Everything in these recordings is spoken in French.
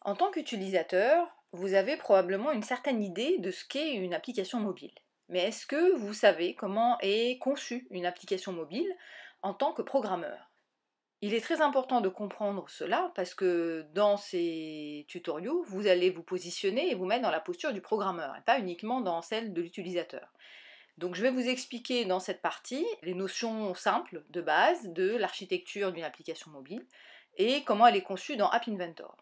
En tant qu'utilisateur, vous avez probablement une certaine idée de ce qu'est une application mobile. Mais est-ce que vous savez comment est conçue une application mobile en tant que programmeur? Il est très important de comprendre cela parce que dans ces tutoriaux, vous allez vous positionner et vous mettre dans la posture du programmeur et pas uniquement dans celle de l'utilisateur. Donc je vais vous expliquer dans cette partie les notions simples de base de l'architecture d'une application mobile et comment elle est conçue dans App Inventor.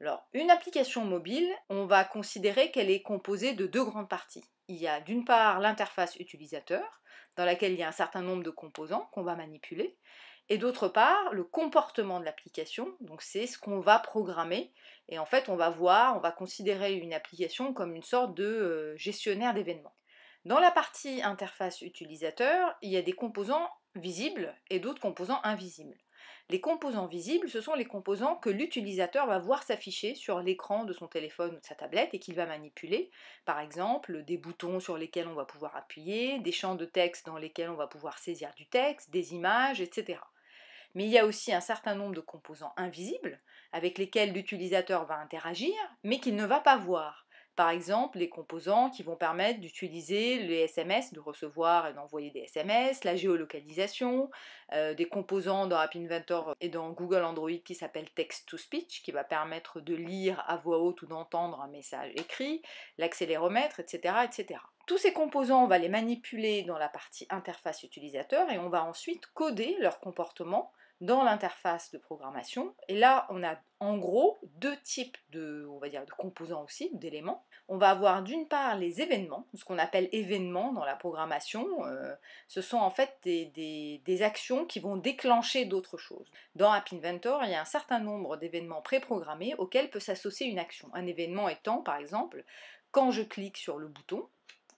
Alors, une application mobile, on va considérer qu'elle est composée de deux grandes parties. Il y a d'une part l'interface utilisateur, dans laquelle il y a un certain nombre de composants qu'on va manipuler, et d'autre part le comportement de l'application, donc c'est ce qu'on va programmer, et en fait on va considérer une application comme une sorte de gestionnaire d'événements. Dans la partie interface utilisateur, il y a des composants visibles et d'autres composants invisibles. Les composants visibles, ce sont les composants que l'utilisateur va voir s'afficher sur l'écran de son téléphone ou de sa tablette et qu'il va manipuler. Par exemple, des boutons sur lesquels on va pouvoir appuyer, des champs de texte dans lesquels on va pouvoir saisir du texte, des images, etc. Mais il y a aussi un certain nombre de composants invisibles avec lesquels l'utilisateur va interagir, mais qu'il ne va pas voir. Par exemple, les composants qui vont permettre d'utiliser les SMS, de recevoir et d'envoyer des SMS, la géolocalisation, des composants dans App Inventor et dans Google Android qui s'appellent Text to Speech, qui va permettre de lire à voix haute ou d'entendre un message écrit, l'accéléromètre, etc., etc. Tous ces composants, on va les manipuler dans la partie interface utilisateur et on va ensuite coder leur comportement dans l'interface de programmation. Et là, on a en gros deux types de, on va dire, de composants aussi, d'éléments. On va avoir d'une part les événements, ce qu'on appelle événements dans la programmation. Ce sont en fait des actions qui vont déclencher d'autres choses. Dans App Inventor, il y a un certain nombre d'événements préprogrammés auxquels peut s'associer une action. Un événement étant, par exemple, quand je clique sur le bouton,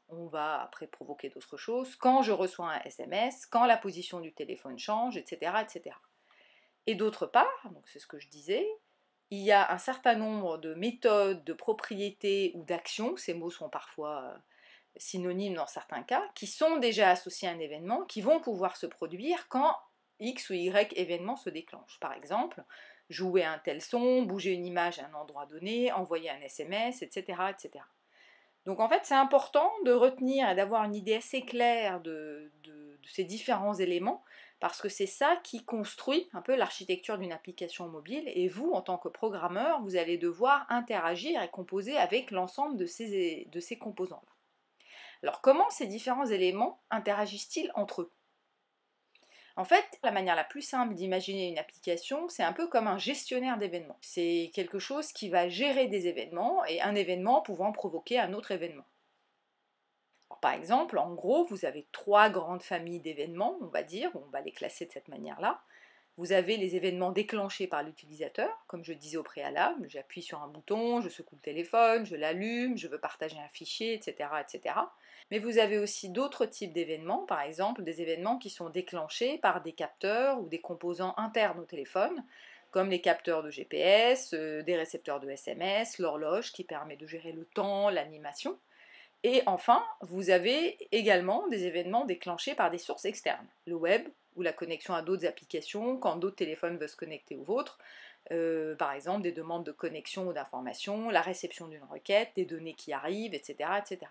on va après provoquer d'autres choses, quand je reçois un SMS, quand la position du téléphone change, etc. etc. Et d'autre part, donc c'est ce que je disais, il y a un certain nombre de méthodes, de propriétés ou d'actions, ces mots sont parfois synonymes dans certains cas, qui sont déjà associés à un événement, qui vont pouvoir se produire quand X ou Y événement se déclenche. Par exemple, jouer un tel son, bouger une image à un endroit donné, envoyer un SMS, etc. etc. Donc en fait, c'est important de retenir et d'avoir une idée assez claire de ces différents éléments, parce que c'est ça qui construit un peu l'architecture d'une application mobile, et vous, en tant que programmeur, vous allez devoir interagir et composer avec l'ensemble de ces composants-là. Alors comment ces différents éléments interagissent-ils entre eux? En fait, la manière la plus simple d'imaginer une application, c'est un peu comme un gestionnaire d'événements. C'est quelque chose qui va gérer des événements et un événement pouvant provoquer un autre événement. Alors, par exemple, en gros, vous avez trois grandes familles d'événements, on va dire, on va les classer de cette manière-là. Vous avez les événements déclenchés par l'utilisateur, comme je disais au préalable, j'appuie sur un bouton, je secoue le téléphone, je l'allume, je veux partager un fichier, etc., etc. Mais vous avez aussi d'autres types d'événements, par exemple des événements qui sont déclenchés par des capteurs ou des composants internes au téléphone, comme les capteurs de GPS, des récepteurs de SMS, l'horloge qui permet de gérer le temps, l'animation. Et enfin, vous avez également des événements déclenchés par des sources externes, le web ou la connexion à d'autres applications quand d'autres téléphones veulent se connecter aux vôtres, par exemple des demandes de connexion ou d'information, la réception d'une requête, des données qui arrivent, etc., etc.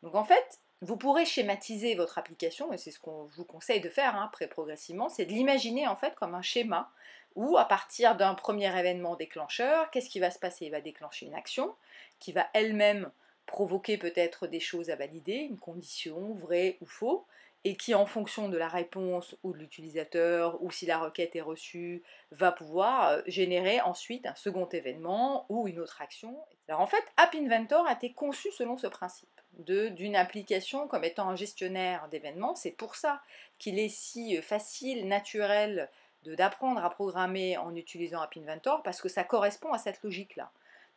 Donc en fait, vous pourrez schématiser votre application, et c'est ce qu'on vous conseille de faire progressivement, c'est de l'imaginer en fait comme un schéma où à partir d'un premier événement déclencheur, qu'est-ce qui va se passer? Il va déclencher une action qui va elle-même provoquer peut-être des choses à valider, une condition, vrai ou faux, et qui en fonction de la réponse ou de l'utilisateur, ou si la requête est reçue, va pouvoir générer ensuite un second événement ou une autre action. Alors en fait, App Inventor a été conçu selon ce principe d'une application comme étant un gestionnaire d'événements. C'est pour ça qu'il est si facile, naturel d'apprendre à programmer en utilisant App Inventor, parce que ça correspond à cette logique-là.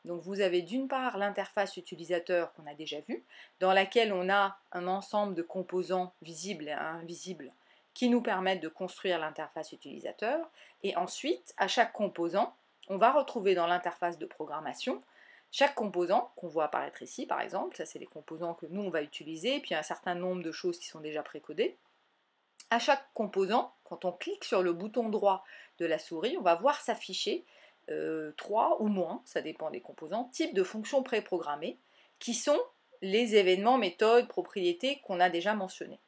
Donc vous avez d'une part l'interface utilisateur qu'on a déjà vue, dans laquelle on a un ensemble de composants visibles et invisibles qui nous permettent de construire l'interface utilisateur, et ensuite, à chaque composant, on va retrouver dans l'interface de programmation chaque composant qu'on voit apparaître ici, par exemple, ça c'est les composants que nous on va utiliser, et puis un certain nombre de choses qui sont déjà précodées. À chaque composant, quand on clique sur le bouton droit de la souris, on va voir s'afficher 3 ou moins, ça dépend des composants, types de fonctions préprogrammées, qui sont les événements, méthodes, propriétés qu'on a déjà mentionnés.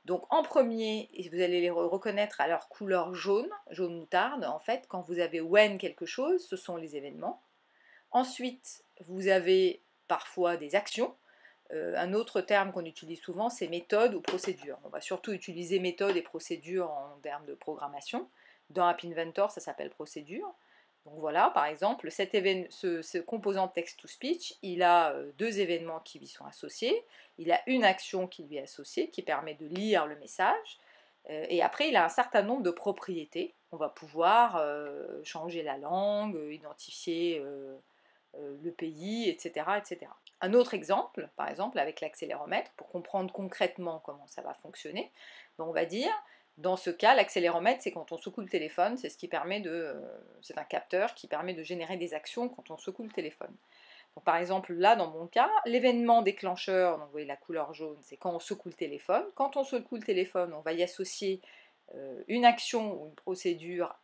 Donc en premier, vous allez les reconnaître à leur couleur jaune, jaune moutarde. En fait, quand vous avez when quelque chose, ce sont les événements. Ensuite, vous avez parfois des actions. Un autre terme qu'on utilise souvent, c'est méthode ou procédure. On va surtout utiliser méthode et procédure en termes de programmation. Dans App Inventor, ça s'appelle procédure. Donc voilà, par exemple, ce composant text-to-speech, il a 2 événements qui lui sont associés, il a une action qui lui est associée, qui permet de lire le message, et après il a un certain nombre de propriétés. On va pouvoir changer la langue, identifier le pays, etc., etc. Un autre exemple, par exemple avec l'accéléromètre, pour comprendre concrètement comment ça va fonctionner, ben, on va dire, dans ce cas, l'accéléromètre, c'est quand on secoue le téléphone, c'est ce qui permet c'est un capteur qui permet de générer des actions quand on secoue le téléphone. Donc, par exemple, là, dans mon cas, l'événement déclencheur, donc vous voyez la couleur jaune, c'est quand on secoue le téléphone. Quand on secoue le téléphone, on va y associer une action ou une procédure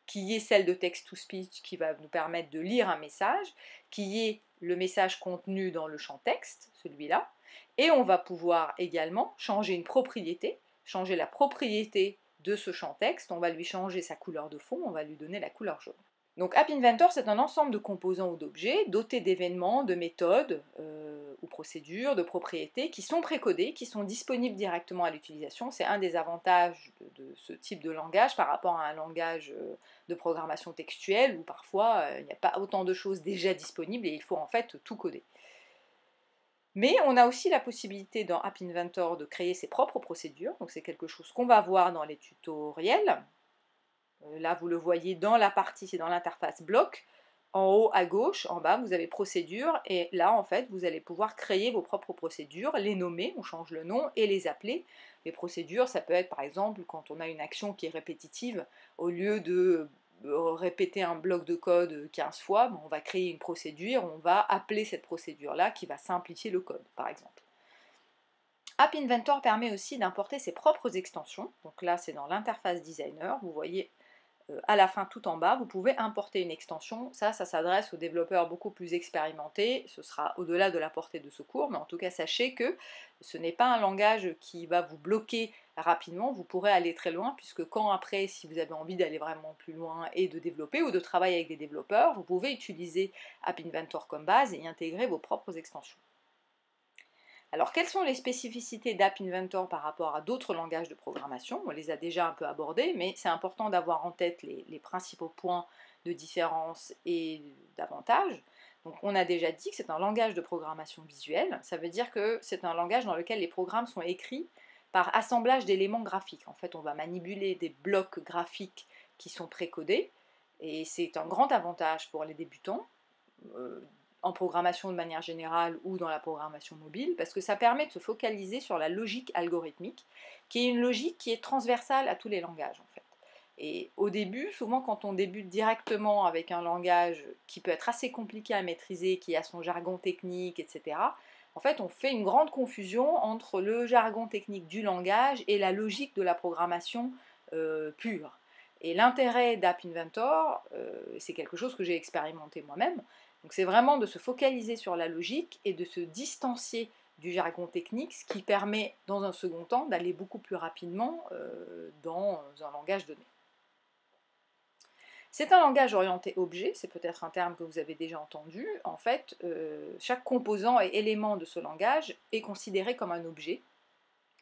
qui est celle de text-to-speech qui va nous permettre de lire un message, qui est le message contenu dans le champ texte, celui-là, et on va pouvoir également changer une propriété, changer la propriété de ce champ texte, on va lui changer sa couleur de fond, on va lui donner la couleur jaune. Donc App Inventor, c'est un ensemble de composants ou d'objets dotés d'événements, de méthodes ou procédures, de propriétés qui sont précodés, qui sont disponibles directement à l'utilisation. C'est un des avantages de ce type de langage par rapport à un langage de programmation textuelle où parfois il n'y a pas autant de choses déjà disponibles et il faut en fait tout coder. Mais on a aussi la possibilité dans App Inventor de créer ses propres procédures, donc c'est quelque chose qu'on va voir dans les tutoriels. Là, vous le voyez dans la partie, c'est dans l'interface bloc. En haut à gauche, en bas, vous avez procédures et là, en fait, vous allez pouvoir créer vos propres procédures, les nommer, on change le nom et les appeler. Les procédures, ça peut être par exemple quand on a une action qui est répétitive, au lieu de répéter un bloc de code 15 fois, on va créer une procédure, on va appeler cette procédure-là qui va simplifier le code, par exemple. App Inventor permet aussi d'importer ses propres extensions. Donc là, c'est dans l'interface designer. Vous voyez à la fin tout en bas, vous pouvez importer une extension. Ça s'adresse aux développeurs beaucoup plus expérimentés. Ce sera au-delà de la portée de ce cours, mais en tout cas, sachez que ce n'est pas un langage qui va vous bloquer rapidement. Vous pourrez aller très loin, puisque quand après, si vous avez envie d'aller vraiment plus loin et de développer ou de travailler avec des développeurs, vous pouvez utiliser App Inventor comme base et y intégrer vos propres extensions. Alors, quelles sont les spécificités d'App Inventor par rapport à d'autres langages de programmation? On les a déjà un peu abordés, mais c'est important d'avoir en tête les principaux points de différence et d'avantages. Donc, on a déjà dit que c'est un langage de programmation visuelle. Ça veut dire que c'est un langage dans lequel les programmes sont écrits par assemblage d'éléments graphiques. En fait, on va manipuler des blocs graphiques qui sont précodés, et c'est un grand avantage pour les débutants. En programmation de manière générale ou dans la programmation mobile, parce que ça permet de se focaliser sur la logique algorithmique, qui est une logique qui est transversale à tous les langages en fait. Et au début, souvent quand on débute directement avec un langage qui peut être assez compliqué à maîtriser, qui a son jargon technique, etc., en fait on fait une grande confusion entre le jargon technique du langage et la logique de la programmation pure. Et l'intérêt d'App Inventor, c'est quelque chose que j'ai expérimenté moi-même, donc c'est vraiment de se focaliser sur la logique et de se distancier du jargon technique, ce qui permet dans un second temps d'aller beaucoup plus rapidement dans un langage donné. C'est un langage orienté objet, c'est peut-être un terme que vous avez déjà entendu. En fait, chaque composant et élément de ce langage est considéré comme un objet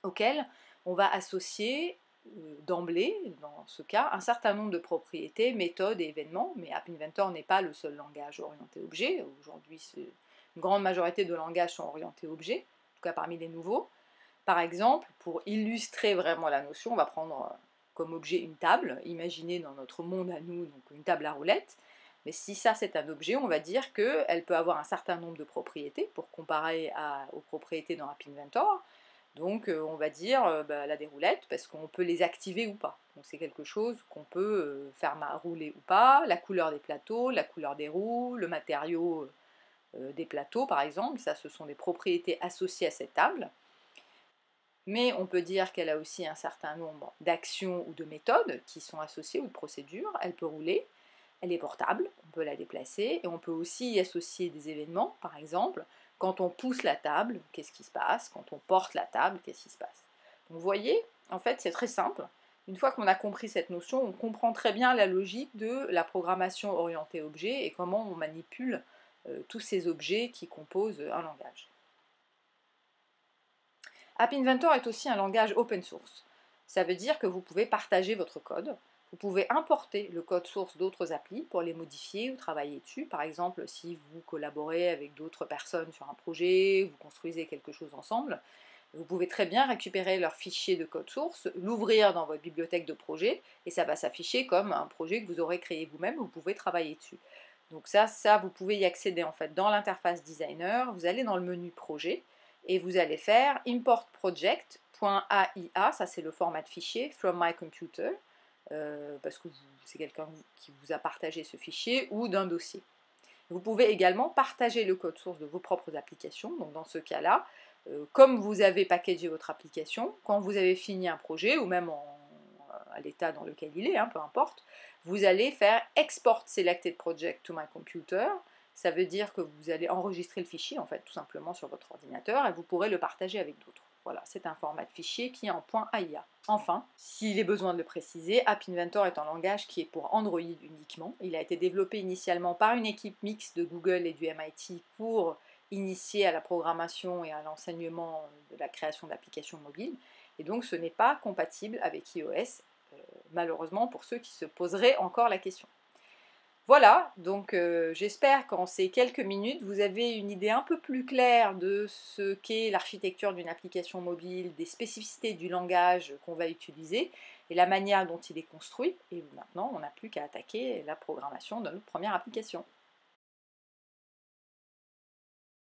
auquel on va associer d'emblée, dans ce cas, un certain nombre de propriétés, méthodes et événements, mais App Inventor n'est pas le seul langage orienté objet. Aujourd'hui, une grande majorité de langages sont orientés objet, en tout cas parmi les nouveaux. Par exemple, pour illustrer vraiment la notion, on va prendre comme objet une table, imaginez dans notre monde à nous, donc une table à roulettes. Mais si ça c'est un objet, on va dire qu'elle peut avoir un certain nombre de propriétés, pour comparer aux propriétés dans App Inventor. Donc on va dire elle a des roulettes parce qu'on peut les activer ou pas. Donc c'est quelque chose qu'on peut faire rouler ou pas, la couleur des plateaux, la couleur des roues, le matériau des plateaux par exemple, ça ce sont des propriétés associées à cette table. Mais on peut dire qu'elle a aussi un certain nombre d'actions ou de méthodes qui sont associées ou de procédures. Elle peut rouler, elle est portable, on peut la déplacer et on peut aussi y associer des événements, par exemple, quand on pousse la table, qu'est-ce qui se passe? Quand on porte la table, qu'est-ce qui se passe? Donc, vous voyez, en fait, c'est très simple. Une fois qu'on a compris cette notion, on comprend très bien la logique de la programmation orientée objet et comment on manipule tous ces objets qui composent un langage. App Inventor est aussi un langage open source. Ça veut dire que vous pouvez partager votre code. Vous pouvez importer le code source d'autres applis pour les modifier ou travailler dessus. Par exemple, si vous collaborez avec d'autres personnes sur un projet, vous construisez quelque chose ensemble, vous pouvez très bien récupérer leur fichier de code source, l'ouvrir dans votre bibliothèque de projet, et ça va s'afficher comme un projet que vous aurez créé vous-même, vous pouvez travailler dessus. Donc ça, vous pouvez y accéder en fait dans l'interface designer, vous allez dans le menu projet, et vous allez faire import project.aia, ça c'est le format de fichier, from my computer, parce que c'est quelqu'un qui vous a partagé ce fichier, ou d'un dossier. Vous pouvez également partager le code source de vos propres applications, donc dans ce cas-là, comme vous avez packagé votre application, quand vous avez fini un projet, ou même à l'état dans lequel il est, peu importe, vous allez faire Export Selected Project to my computer. Ça veut dire que vous allez enregistrer le fichier, en fait, tout simplement sur votre ordinateur, et vous pourrez le partager avec d'autres. Voilà, c'est un format de fichier qui est en .aia. Enfin, s'il est besoin de le préciser, App Inventor est un langage qui est pour Android uniquement. Il a été développé initialement par une équipe mixte de Google et du MIT pour initier à la programmation et à l'enseignement de la création d'applications mobiles. Et donc ce n'est pas compatible avec iOS, malheureusement pour ceux qui se poseraient encore la question. Voilà, donc j'espère qu'en ces quelques minutes, vous avez une idée un peu plus claire de ce qu'est l'architecture d'une application mobile, des spécificités du langage qu'on va utiliser et la manière dont il est construit. Et maintenant, on n'a plus qu'à attaquer la programmation de notre première application.